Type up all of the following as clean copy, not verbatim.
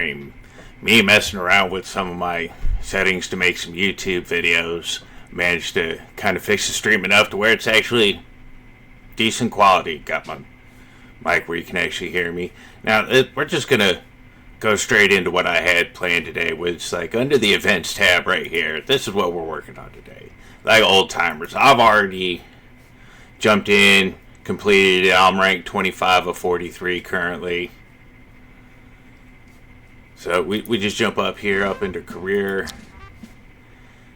stream. Me messing around with some of my settings to make some YouTube videos. Managed to kind of fix the stream enough to where it's actually decent quality. Got my mic where you can actually hear me. Now, we're just going to go straight into what I had planned today, which, like, under the events tab right here, this is what we're working on today. Like old timers, I've already jumped in, completed it. I'm ranked 25 of 43 currently. So we just jump up here, up into career,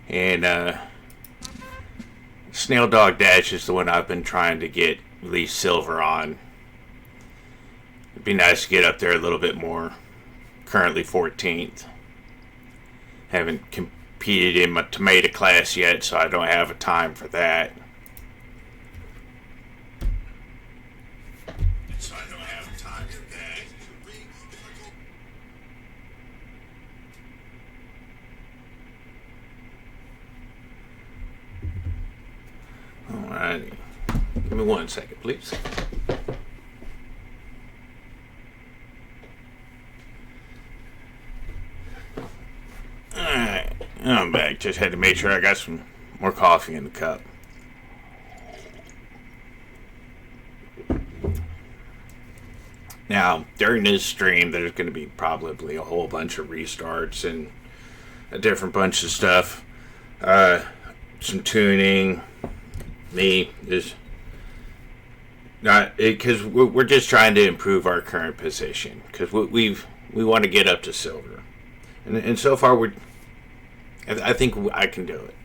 and Snail Dog Dash is the one I've been trying to get at least silver on. It'd be nice to get up there a little bit more. Currently 14th. Haven't competed in my tomato class yet, so I don't have a time for that. Alright. Give me 1 second, please. Alright. I'm back. Just had to make sure I got some more coffee in the cup. Now, during this stream, there's going to be probably a whole bunch of restarts and a different bunch of stuff. Some tuning. Me is not because we're just trying to improve our current position because we want to get up to silver, and so far I think I can do it.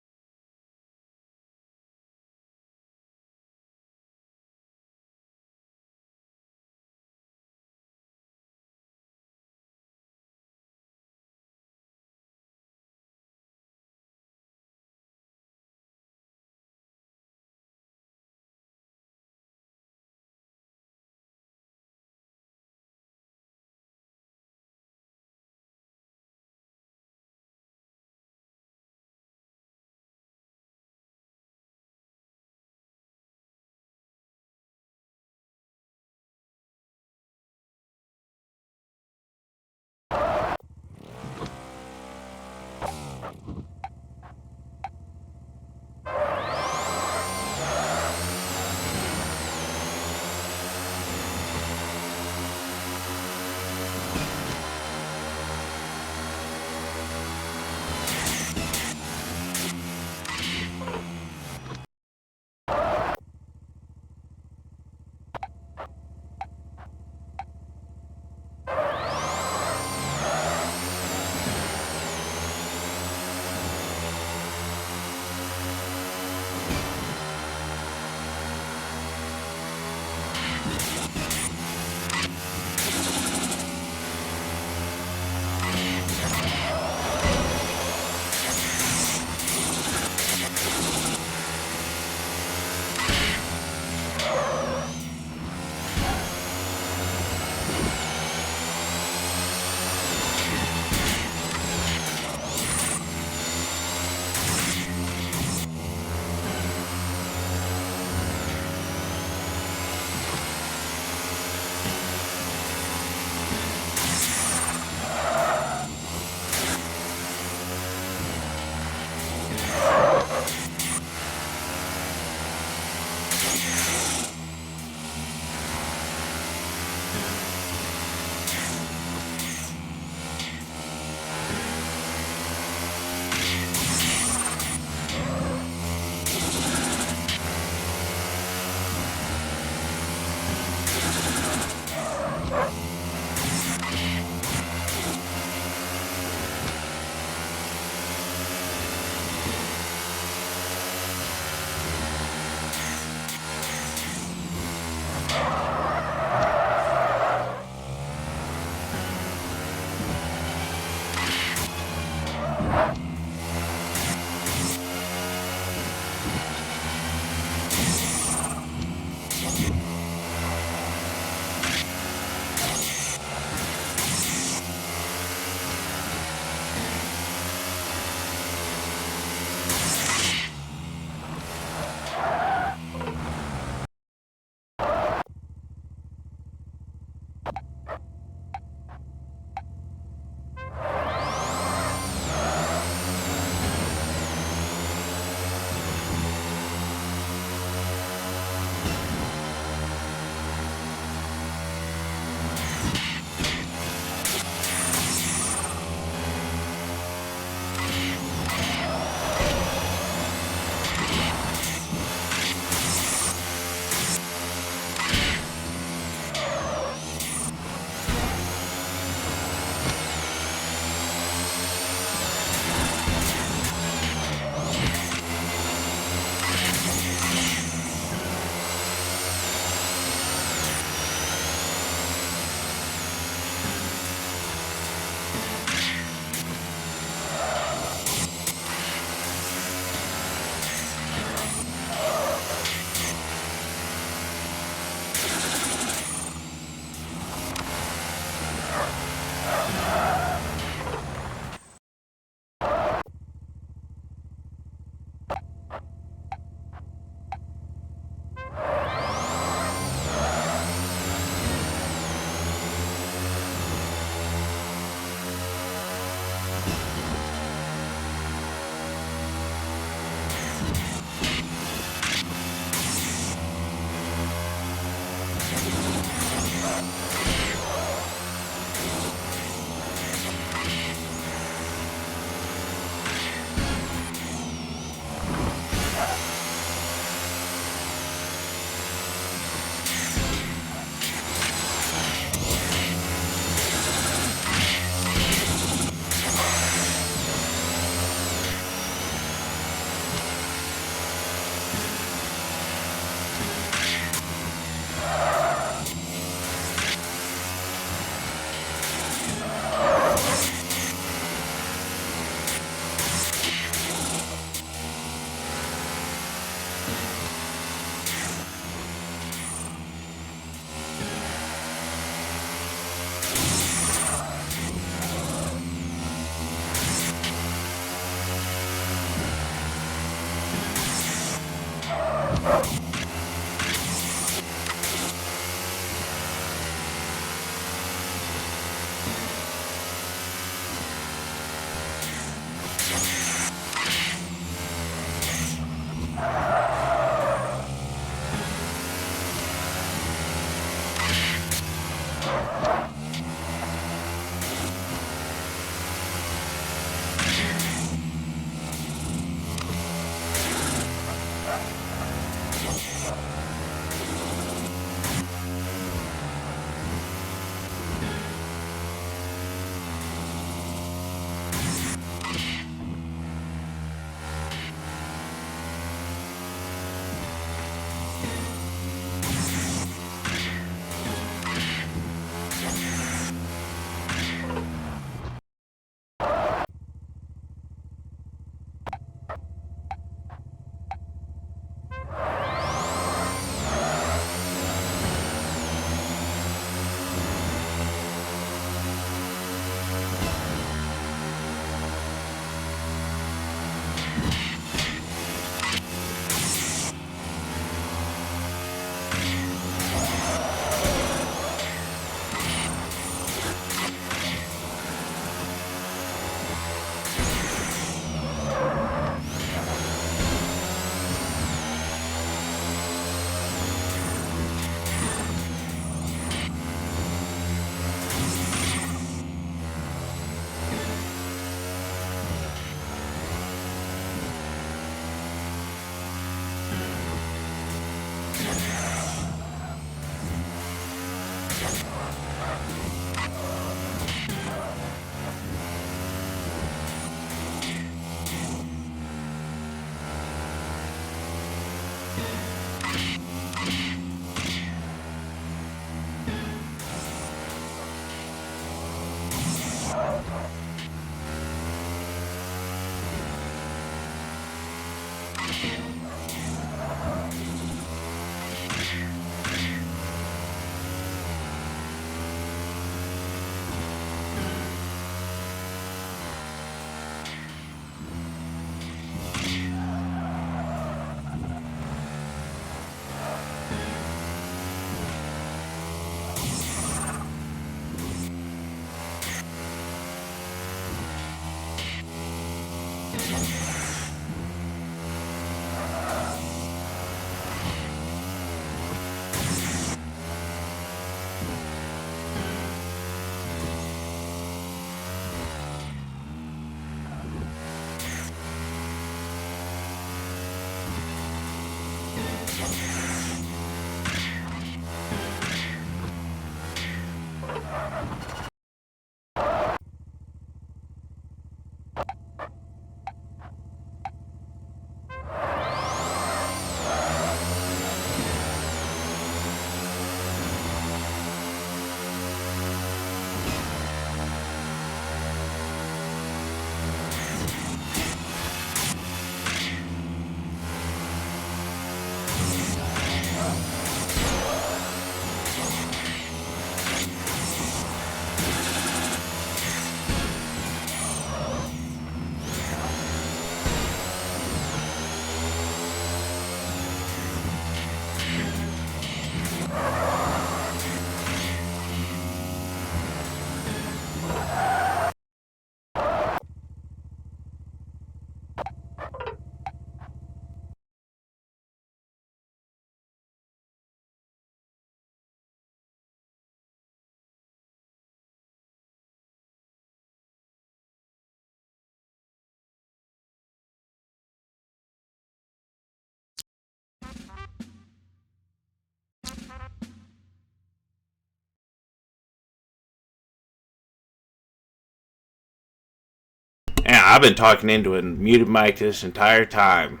Yeah, I've been talking into a muted mic this entire time.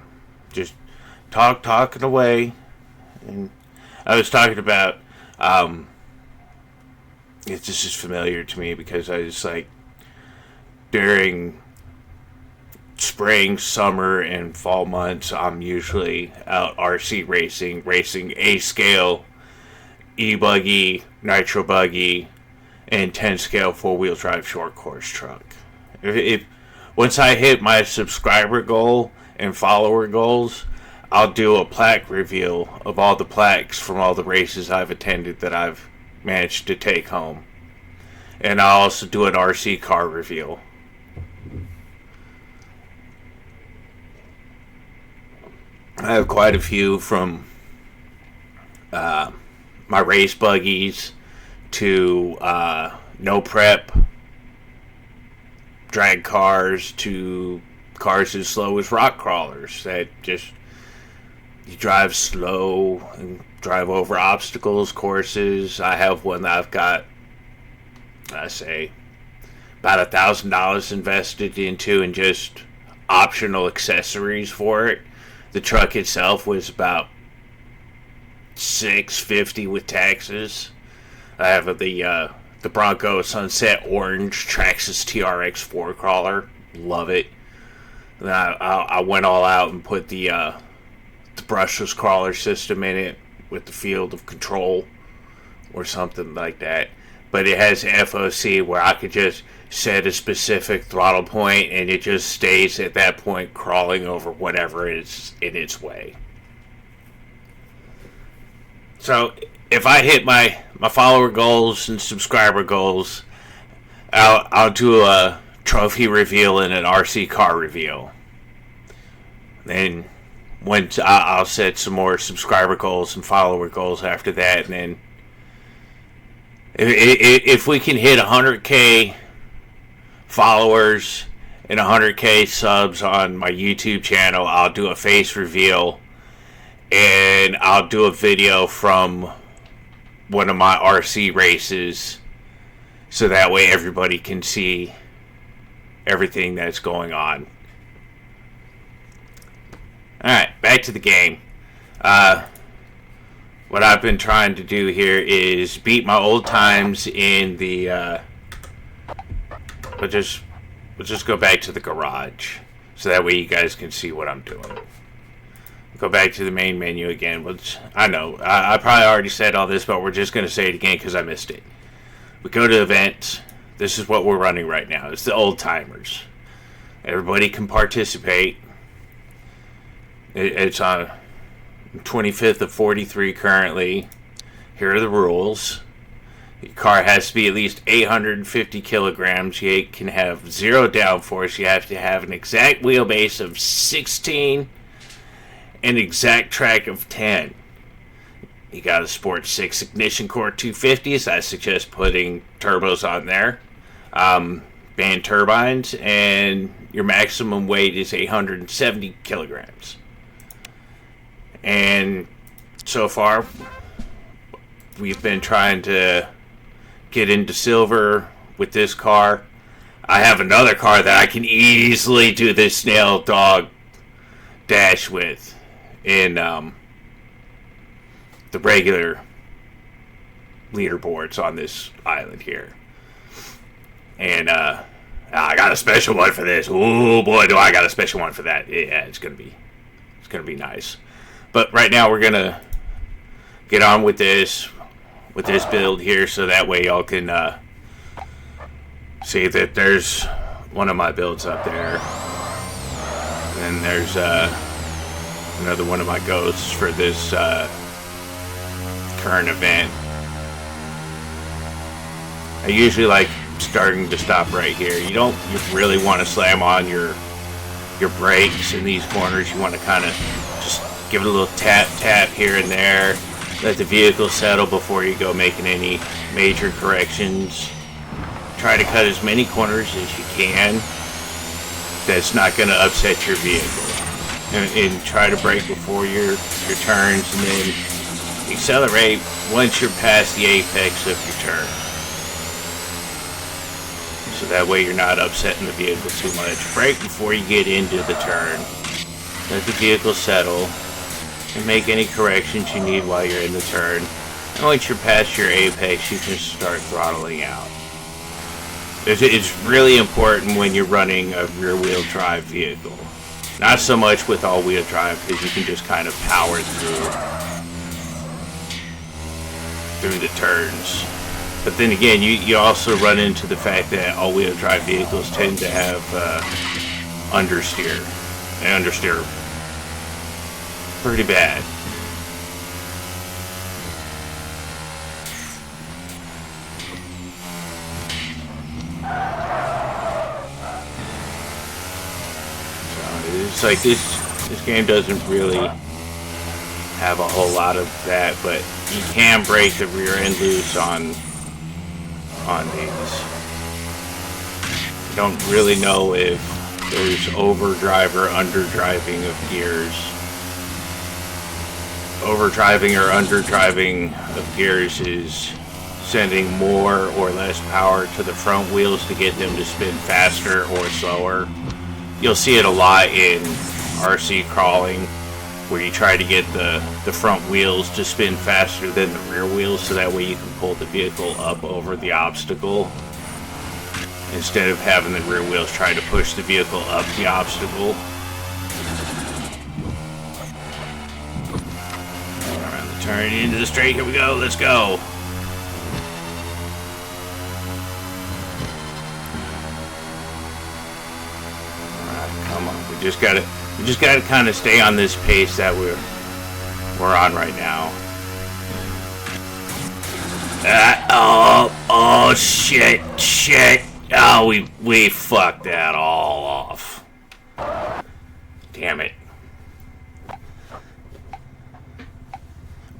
Just talking away. And I was talking about, it's just familiar to me because I just like, during spring, summer, and fall months, I'm usually out RC racing A scale, E buggy, nitro buggy, and 10 scale 4-wheel drive short course truck. If once I hit my subscriber goal and follower goals, I'll do a plaque reveal of all the plaques from all the races I've attended that I've managed to take home. And I'll also do an RC car reveal. I have quite a few, from my race buggies to no prep drag cars to cars as slow as rock crawlers that just you drive slow and drive over obstacles, courses. I have one that I've got, I say, about $1,000 invested into and just optional accessories for it. The truck itself was about $650 with taxes. I have the Bronco Sunset Orange Traxxas TRX 4 crawler. Love it. And I went all out and put the brushless crawler system in it with the field of control or something like that. But it has FOC where I could just set a specific throttle point and it just stays at that point crawling over whatever is in its way. So if I hit my follower goals and subscriber goals, I'll do a trophy reveal and an RC car reveal. Then once I'll set some more subscriber goals and follower goals after that, and then if we can hit 100K followers and 100K subs on my YouTube channel, I'll do a face reveal and I'll do a video from one of my RC races so that way everybody can see everything that's going on. Alright, back to the game. What I've been trying to do here is beat my old times in the we'll just go back to the garage, so that way you guys can see what I'm doing. Go back to the main menu again, which I know I probably already said all this, but we're just going to say it again because I missed it. We go to events. This is what we're running right now. It's the old timers. Everybody can participate. It's on 25th of 43 currently. Here are the rules. Your car has to be at least 850 kilograms. You can have 0 downforce. You have to have an exact wheelbase of 16 and exact track of 10. You got a Sport 6 Ignition Core 250s. I suggest putting turbos on there. Band turbines, and your maximum weight is 870 kilograms. And so far, we've been trying to get into silver with this car. I have another car that I can easily do this snail dog dash with in the regular leaderboards on this island here. And I got a special one for this. Oh boy, do I got a special one for that. Yeah, it's gonna be nice. But right now we're gonna get on with this build here, so that way y'all can see that there's one of my builds up there. And then there's another one of my ghosts for this current event. I usually like starting to stop right here. You really want to slam on your brakes in these corners. You want to kind of just give it a little tap here and there. Let the vehicle settle before you go making any major corrections. Try to cut as many corners as you can that's not going to upset your vehicle. And try to brake before your turns, and then accelerate once you're past the apex of your turn. So that way you're not upsetting the vehicle too much. Brake before you get into the turn. Let the vehicle settle and make any corrections you need while you're in the turn. And once you're past your apex, you can start throttling out. It's really important when you're running a rear-wheel drive vehicle. Not so much with all-wheel drive, because you can just kind of power through the turns. But then again, you also run into the fact that all-wheel drive vehicles tend to have understeer. They understeer pretty bad. So it's like this game doesn't really have a whole lot of that, but you can break the rear end loose on these. You don't really know if there's overdrive or underdriving of gears. Overdriving or underdriving of gears is sending more or less power to the front wheels to get them to spin faster or slower. You'll see it a lot in RC crawling, where you try to get the front wheels to spin faster than the rear wheels, so that way you can pull the vehicle up over the obstacle instead of having the rear wheels try to push the vehicle up the obstacle. Around the turn, into the straight, here we go, let's go. Alright, come on, we just gotta kind of stay on this pace that we're on right now. Oh shit. Oh, we fucked that all off. Damn it.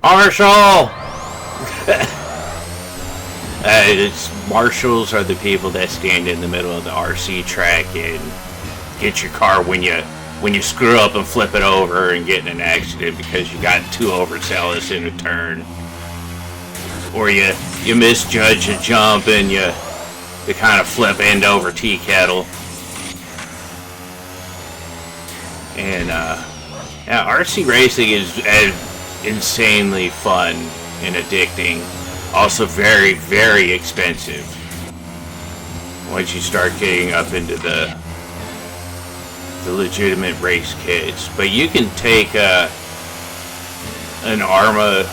Marshall! Marshals are the people that stand in the middle of the RC track and get your car when you screw up and flip it over and get in an accident because you got too overzealous in a turn. Or you misjudge a jump and you kind of flip end over tea kettle. And yeah, RC racing is insanely fun and addicting. Also very, very expensive. once you start getting up into the legitimate race kits. But you can take an Arma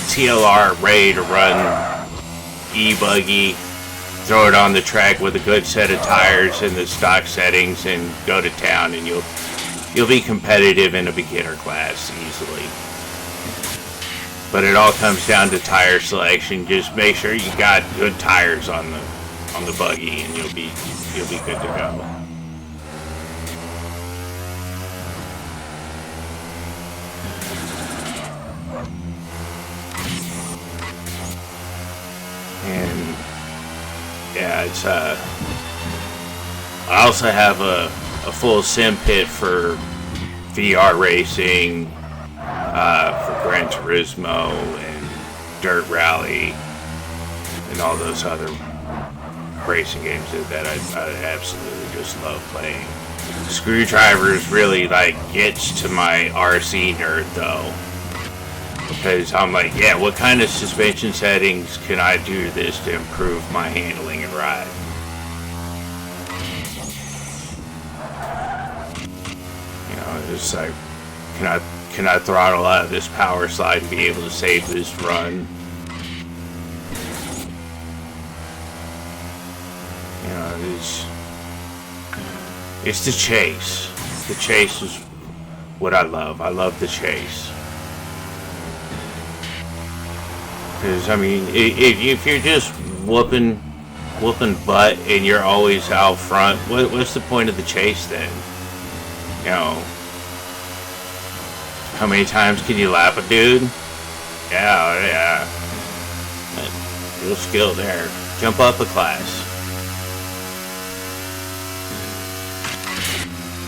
TLR ready to run e-buggy, throw it on the track with a good set of tires and the stock settings, and go to town, and you'll be competitive in a beginner class easily. But it all comes down to tire selection. Just make sure you got good tires on the buggy, and you'll be good to go. And yeah, it's I also have a full sim pit for VR racing, for Gran Turismo and Dirt Rally and all those other racing games that I absolutely just love playing. Screwdrivers really gets to my RC nerd though, because I'm like, yeah, what kind of suspension settings can I do to this to improve my handling and ride? You know, it's like, can I throttle out of this power slide and be able to save this run? You know, it's the chase. The chase is what I love. I love the chase. Because, I mean, if you're just whooping butt and you're always out front, what's the point of the chase then? You know, how many times can you lap a dude? Yeah. Real skill there. Jump up a class.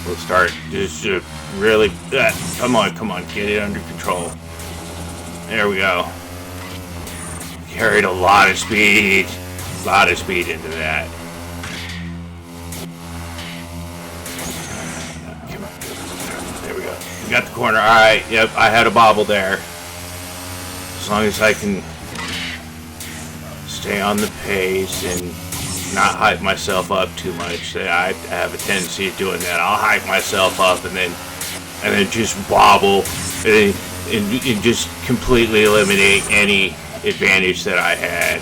We'll start just really, come on, get it under control. There we go. Carried a lot of speed into that. Come on. There we go. We got the corner. Alright, yep, I had a bobble there. As long as I can stay on the pace and not hype myself up too much. I have a tendency of doing that. I'll hype myself up and then just bobble and just completely eliminate any advantage that I had,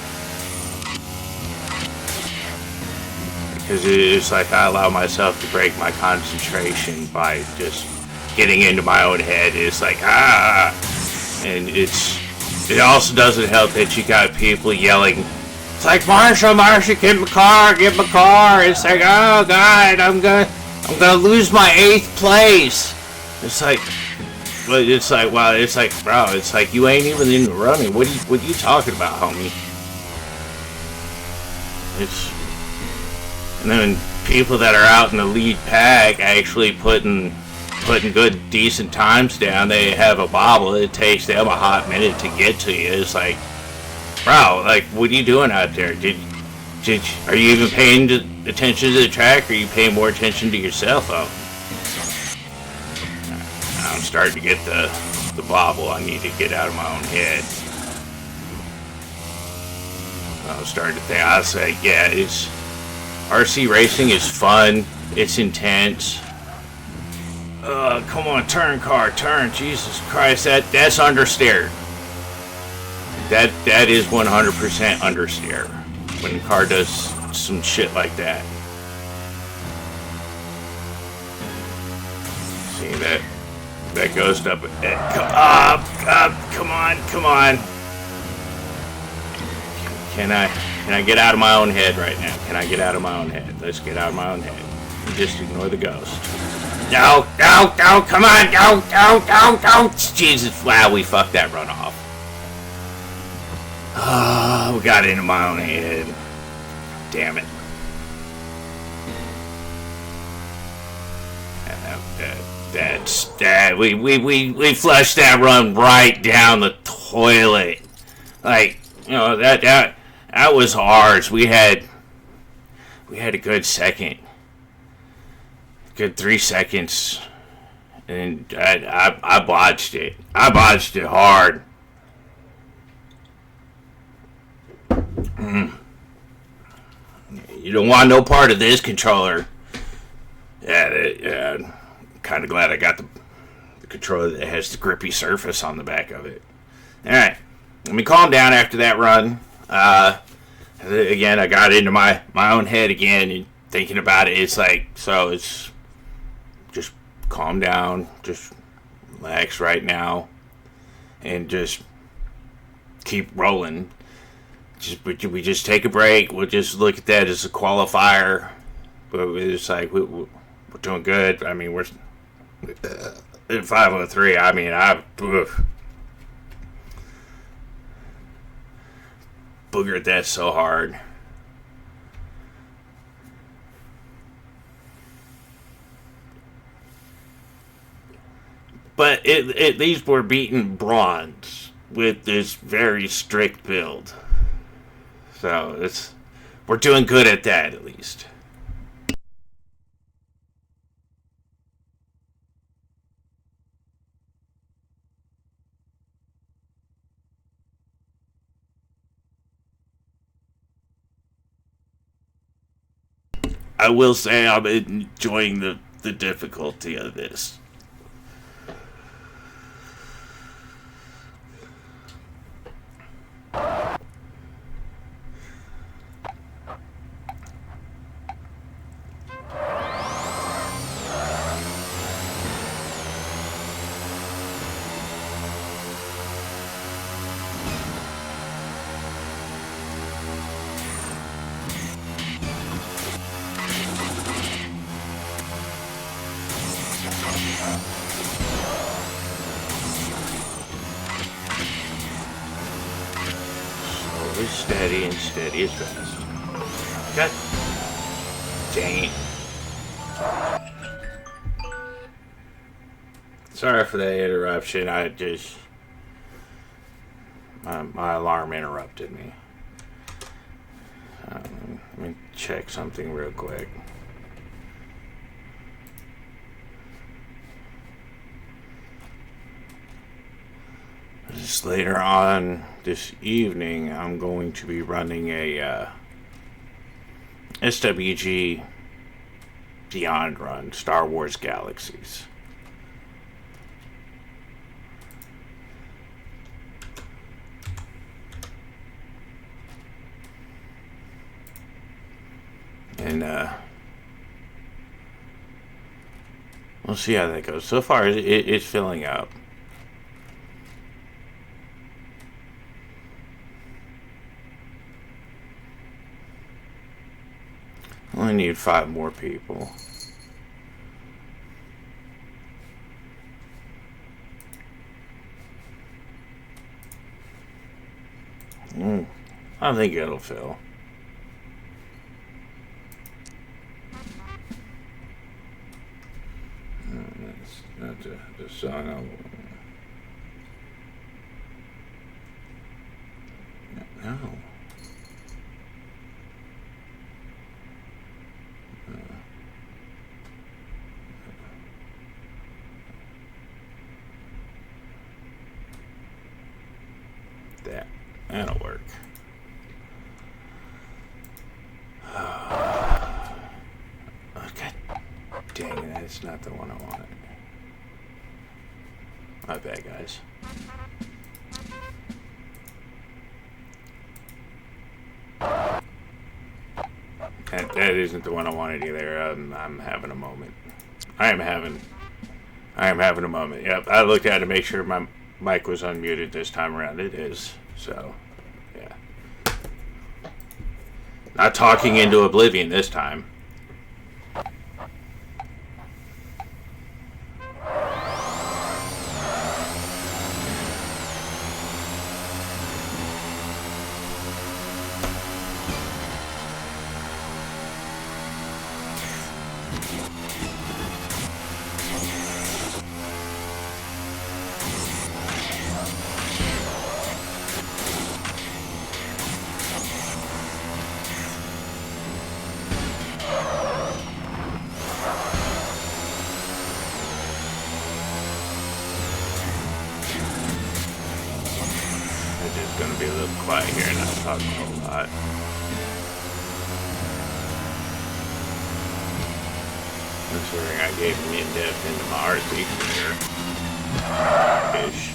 because it's like I allow myself to break my concentration by just getting into my own head. It's like and it also doesn't help that you got people yelling. It's like, Marsha, get my car. It's like, oh God, I'm gonna lose my 8th place. It's like. But it's like, wow, it's like, bro, it's like you ain't even in the running. What are you talking about, homie? And then people that are out in the lead pack actually putting good, decent times down. They have a bobble. It takes them a hot minute to get to you. It's like, bro, like, what are you doing out there? Are you even paying attention to the track, or are you paying more attention to yourself? I'm starting to get the bobble. I need to get out of my own head. I was starting to think, I was like, yeah, RC racing is fun. It's intense. Come on, turn, car, turn. Jesus Christ, that's understeer. That is 100% understeer when the car does some shit like that. See that? That ghost up. Come on. Can I get out of my own head right now? Can I get out of my own head? Let's get out of my own head. And just ignore the ghost. No, come on, go. Jesus, wow, we fucked that run off. We got into my own head. Damn it. We flushed that run right down the toilet. Like, you know, that was ours. We had a good second. Good 3 seconds. And I botched it. I botched it hard. You don't want no part of this controller. Yeah, kind of glad I got the controller that has the grippy surface on the back of it. Alright, let me calm down after that run. Again, I got into my own head again, and thinking about it, it's like, so it's just calm down, just relax right now, and just keep rolling. We just take a break. We'll just look at that as a qualifier. But it's like we're doing good. I mean, we're at 503. I mean, I boogered that so hard. But at least we're beating bronze with this very strict build. So we're doing good at that, at least. I will say I'm enjoying the difficulty of this. Always steady and steady as fast. God dang it. Sorry for that interruption. I just... My alarm interrupted me. Let me check something real quick. Just later on this evening, I'm going to be running a SWG Beyond run, Star Wars Galaxies. And we'll see how that goes. So far, it's filling up. Only need 5 more people. I think it'll fill. That's not the song I want. No. That'll work. Okay. Dang it, that's not the one I wanted. My bad, guys. That isn't the one I wanted either. I'm having a moment. I am having a moment. Yep, I looked at it to make sure my mic was unmuted this time around. It is. So, yeah. Not talking into oblivion this time. It's just gonna be a little quiet here and not talking a whole lot. Considering I gave him in-depth into my art teacher here. Ish.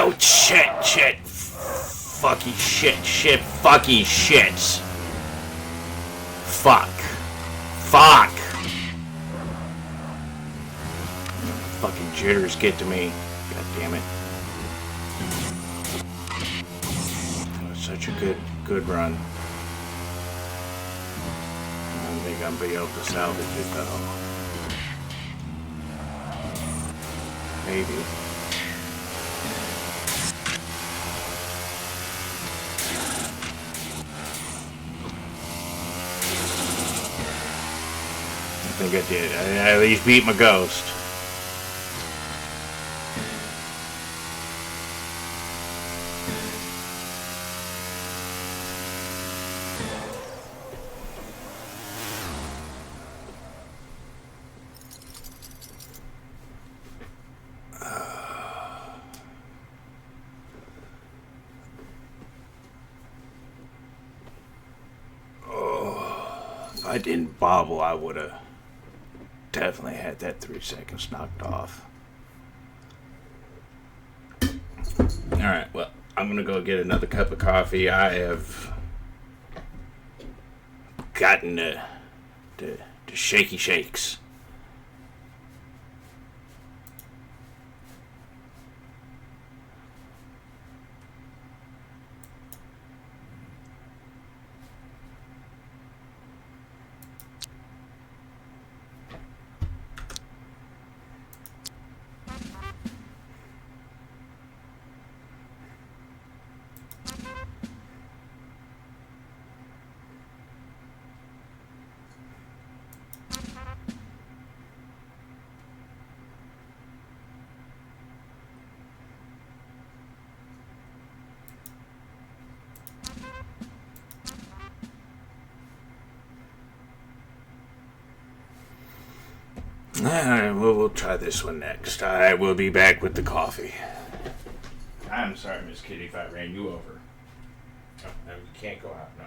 Oh, shit. Fucky shit, fucky shits. Fuck. Fucking jitters get to me. God damn it. such a good run. I don't think I'll be able to salvage it though. Maybe. I think I did. I at least beat my ghost. If I didn't bobble, I would have definitely had that 3 seconds knocked off. Alright, well, I'm gonna go get another cup of coffee. I have gotten the shaky shakes. Alright, well, we'll try this one next. I will be back with the coffee. I'm sorry, Miss Kitty, if I ran you over. No, you can't go out. No.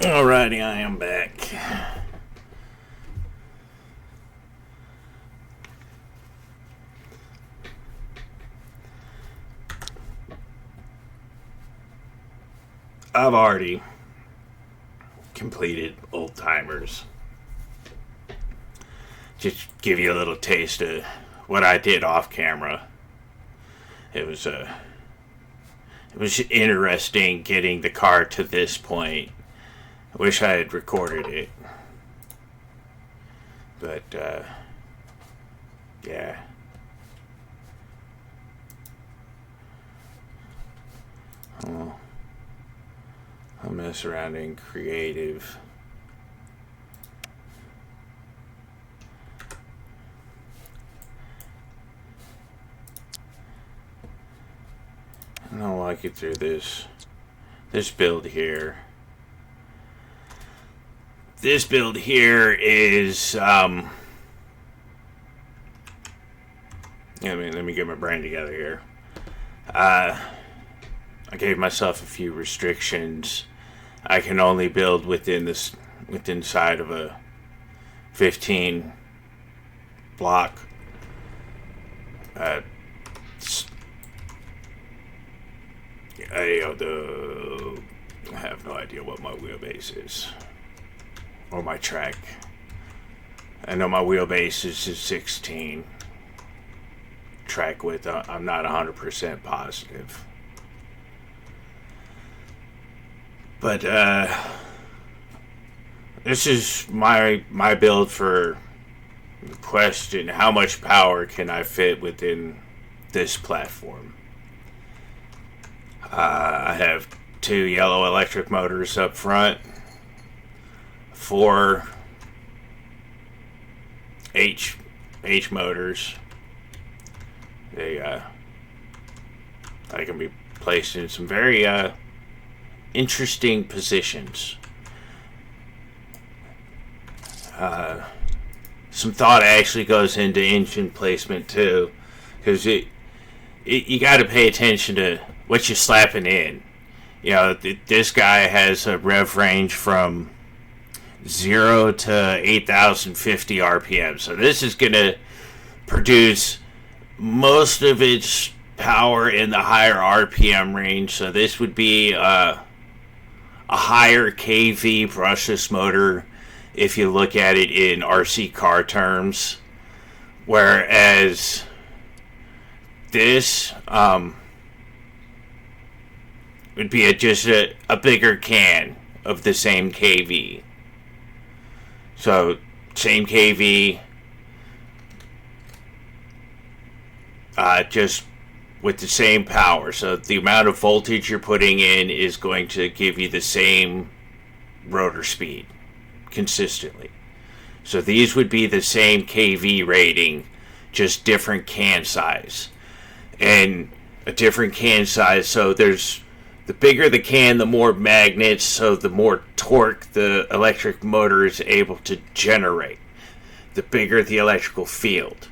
Alrighty, I am back. I've already completed Old Timers. Just give you a little taste of what I did off camera. It was interesting getting the car to this point. I wish I had recorded it. But, yeah. I'll mess around in creative. And I'll walk you through this build here. this build here is let me get my brain together here. I gave myself a few restrictions. I can only build within inside of a 15 block. I have no idea what my wheelbase is or my track. I know my wheelbase is 16. Track width, I'm not 100% positive. But this is my build for the question: how much power can I fit within this platform? I have 2 yellow electric motors up front, 4 H motors. They can be placed in some very interesting positions. Some thought actually goes into engine placement too, because you got to pay attention to what you're slapping in. You know, this guy has a rev range from 0 to 8,050 RPM, so this is going to produce most of its power in the higher RPM range. So this would be a higher kV brushless motor if you look at it in RC car terms, whereas this would be just a bigger can of the same kV. So same kV, just with the same power. So the amount of voltage you're putting in is going to give you the same rotor speed consistently. So these would be the same kV rating, just different can size. And a different can size, so there's the bigger the can, the more magnets, so the more torque the electric motor is able to generate. The bigger the electrical field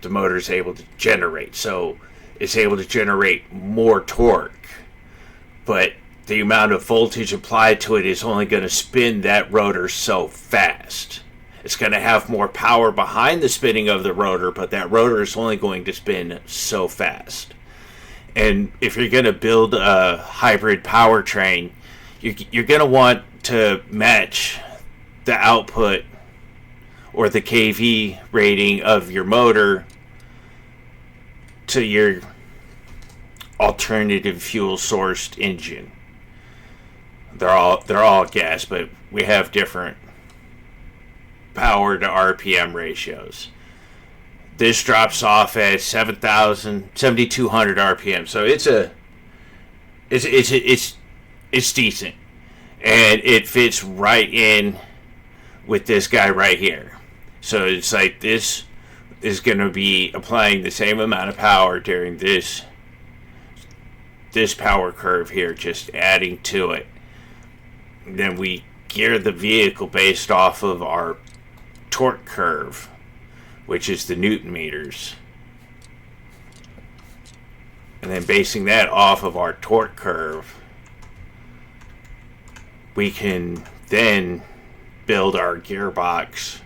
the motor is able to generate, so it's able to generate more torque, but the amount of voltage applied to it is only going to spin that rotor so fast. It's going to have more power behind the spinning of the rotor, but that rotor is only going to spin so fast. And if you're going to build a hybrid powertrain, you're going to want to match the output or the kV rating of your motor to your alternative fuel sourced engine. They're all gas, but we have different power to RPM ratios. This drops off at 7,200 RPM, so it's decent, and it fits right in with this guy right here. So it's like this is going to be applying the same amount of power during this power curve here, just adding to it. And then we gear the vehicle based off of our torque curve, which is the Newton meters. And then basing that off of our torque curve, we can then build our gearbox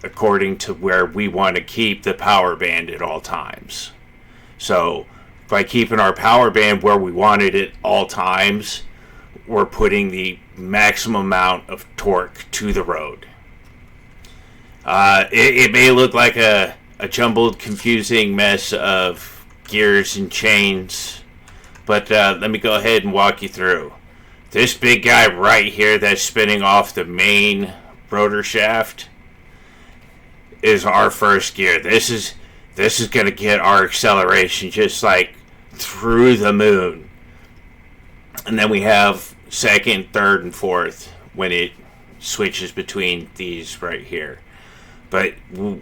according to where we want to keep the power band at all times. So by keeping our power band where we want it at all times, we're putting the maximum amount of torque to the road. It may look like a jumbled, confusing mess of gears and chains, but let me go ahead and walk you through. This big guy right here that's spinning off the main rotor shaft is our first gear. This is going to get our acceleration just like through the moon. And then we have second, third, and fourth when it switches between these right here. But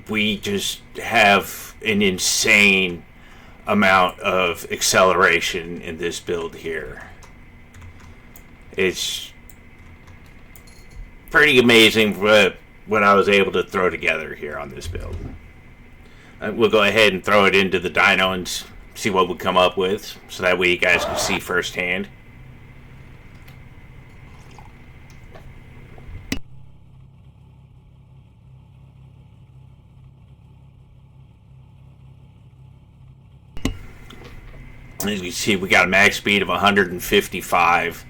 we just have an insane amount of acceleration in this build here. It's pretty amazing what I was able to throw together here on this build. We'll go ahead and throw it into the dyno and see what we come up with, so that way you guys can see firsthand. As you can see, we got a max speed of 155,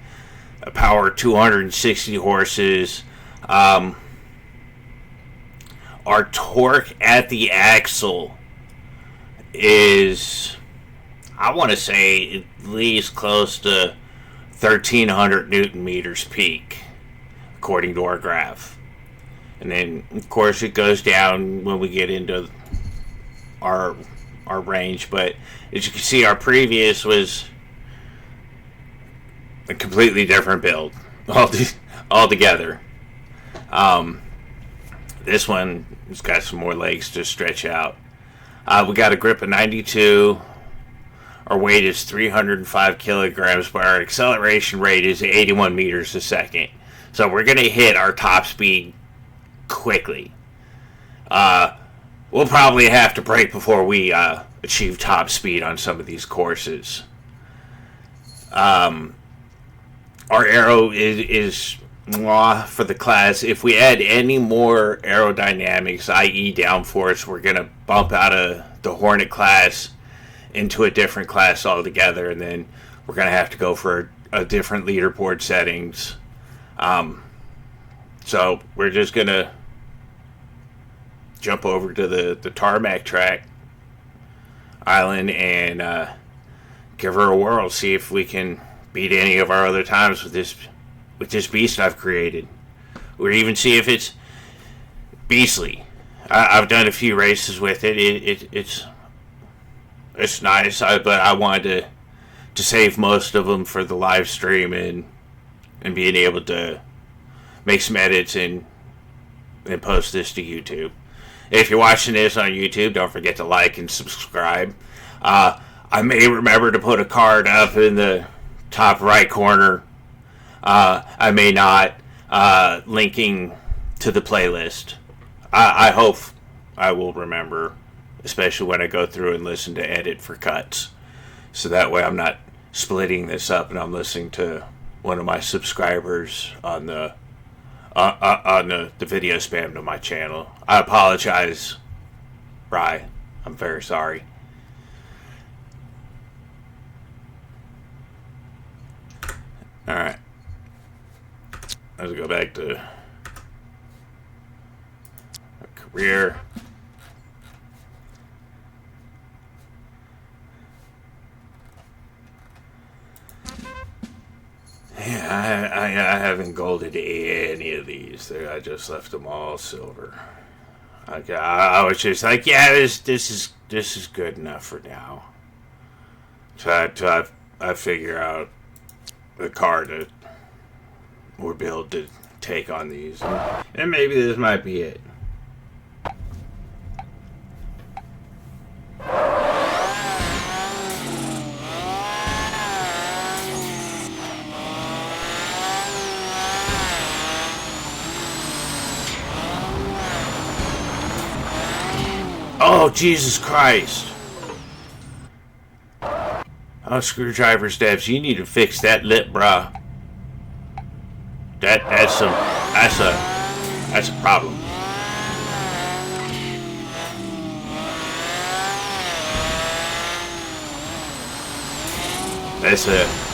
a power of 260 horses. Our torque at the axle is, I want to say, at least close to 1,300 Newton meters peak, according to our graph. And then, of course, it goes down when we get into our range, but as you can see, our previous was a completely different build altogether. This one has got some more legs to stretch out. We got a grip of 92. Our weight is 305 kilograms, but our acceleration rate is 81 meters a second. So we're going to hit our top speed quickly. We'll probably have to brake before we achieve top speed on some of these courses. Our aero is for the class. If we add any more aerodynamics, i.e. downforce, we're going to bump out of the Hornet class into a different class altogether, and then we're going to have to go for a different leaderboard settings. So we're just going to jump over to the tarmac track island and give her a whirl, see if we can beat any of our other times with this beast I've created, or even see if it's beastly. I've done a few races with it. It's nice, but I wanted to save most of them for the live stream and being able to make some edits and post this to YouTube. If you're watching this on YouTube, don't forget to like and subscribe. I may remember to put a card up in the top right corner. I may not, linking to the playlist. I hope I will remember, especially when I go through and listen to edit for cuts. So that way I'm not splitting this up and I'm listening to one of my subscribers on the video spam to my channel. I apologize, Rye. I'm very sorry. Alright. Let's go back to career. Yeah, I haven't golded any of these. I just left them all silver. I was just like, yeah, this is good enough for now. So I figure out the card that we're built to take on these, and maybe this might be it. Oh, Jesus Christ. Oh, screwdriver steps. You need to fix that lip, bruh. That's a problem.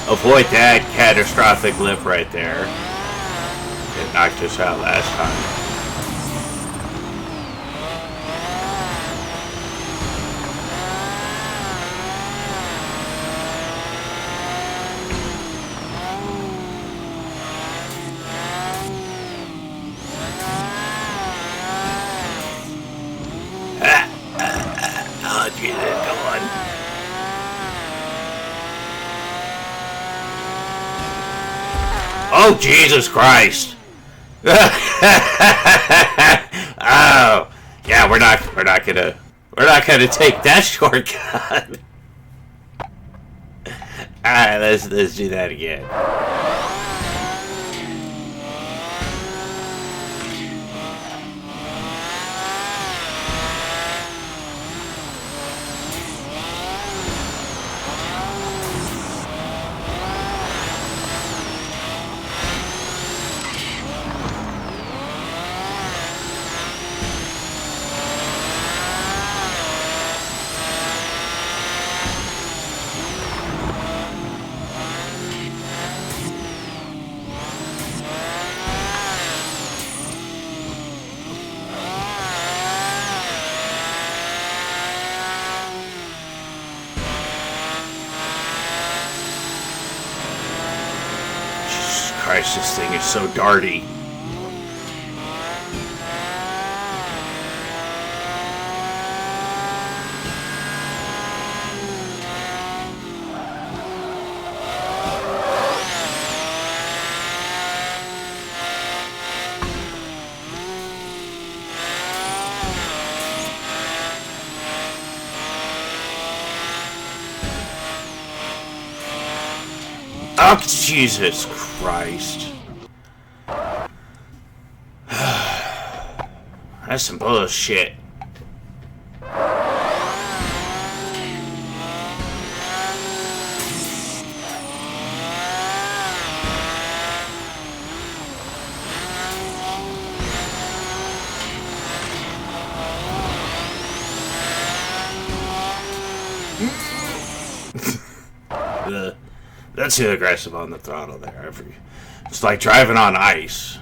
Avoid that catastrophic lip right there. It knocked us out last time. Oh, Jesus Christ! Oh, yeah, we're not gonna take that shortcut. All right, let's do that again. Christ, this thing is so darty. Oh, Jesus Christ. That's some bullshit. That's too aggressive on the throttle there. It's like driving on ice.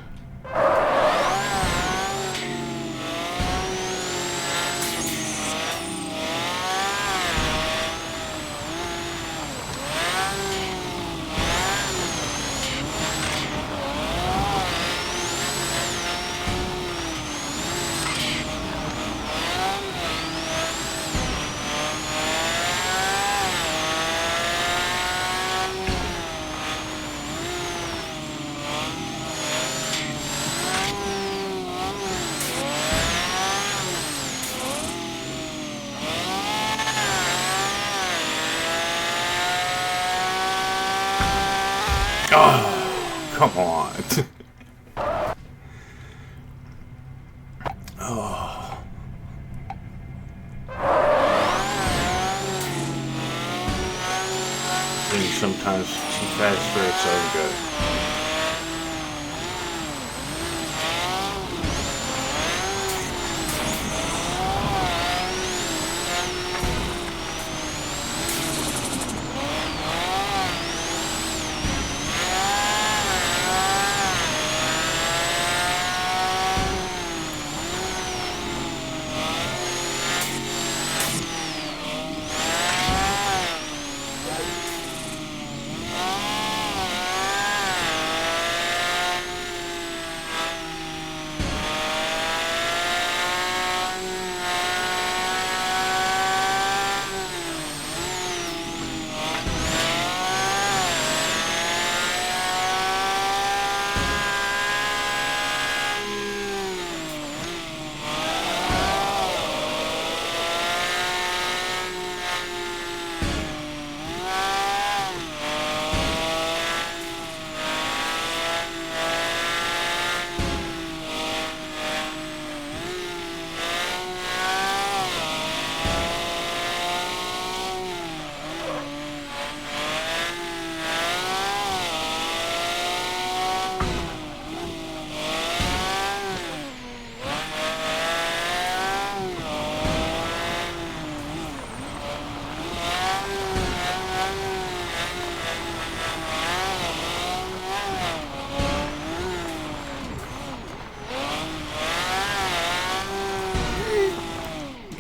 Oh, come on. Oh. Things sometimes too fast for its own good.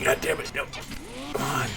God damn it, no. Come on.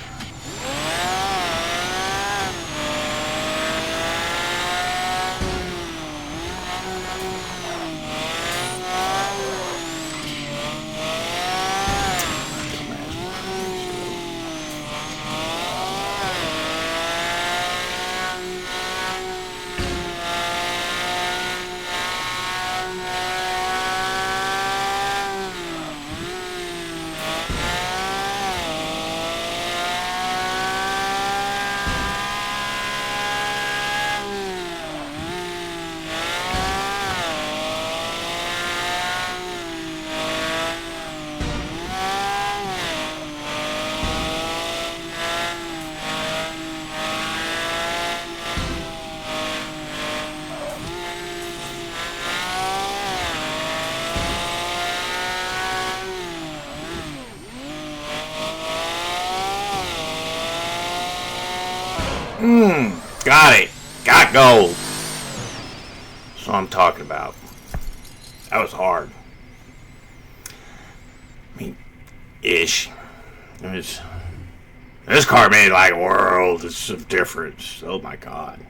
Got it. Got gold. That's what I'm talking about. That was hard. I mean, ish. This car made like worlds of difference. Oh my god.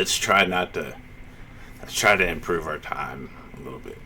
let's try not to. Let's try to improve our time a little bit.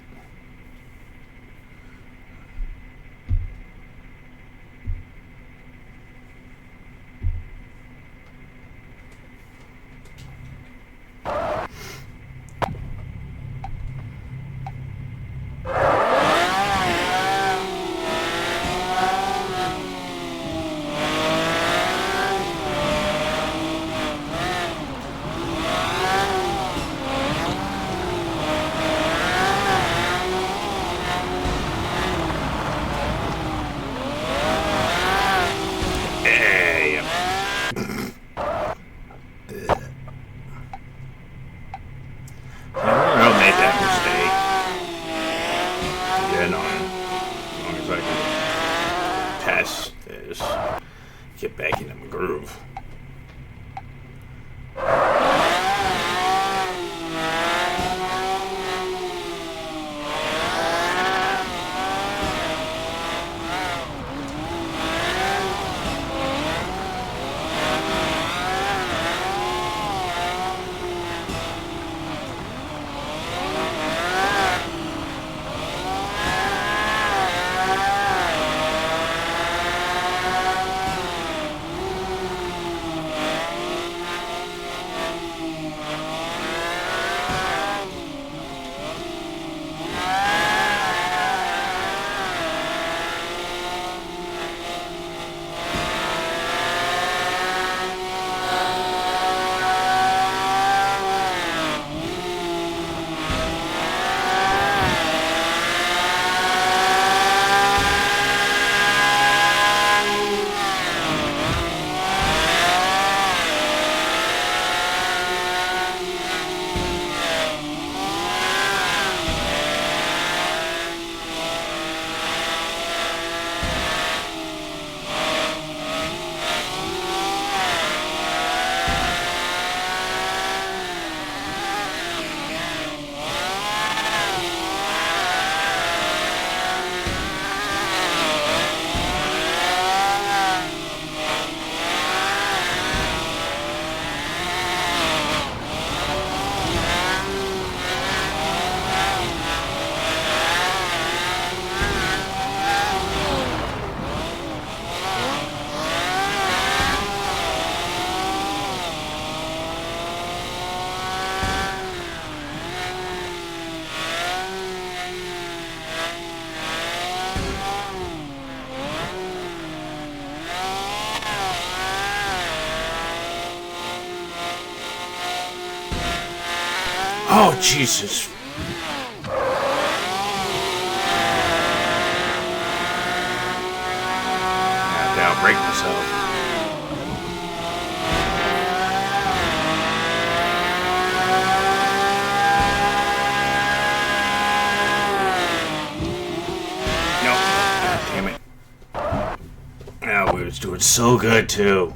Get back into my groove. Oh, Jesus. I'll break myself. No. God damn it. Oh, we was doing so good, too.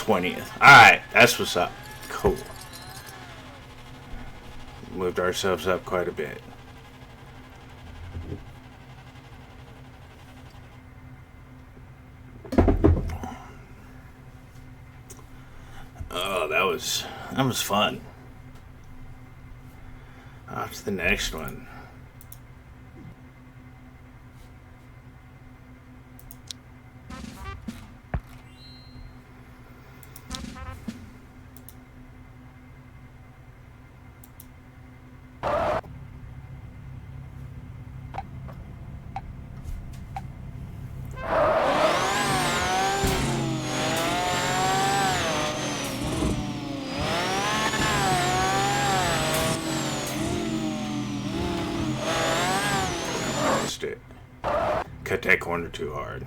20th. Alright, that's what's up. Cool. Moved ourselves up quite a bit. Oh, that was fun. On to the next one. It. Cut that corner too hard.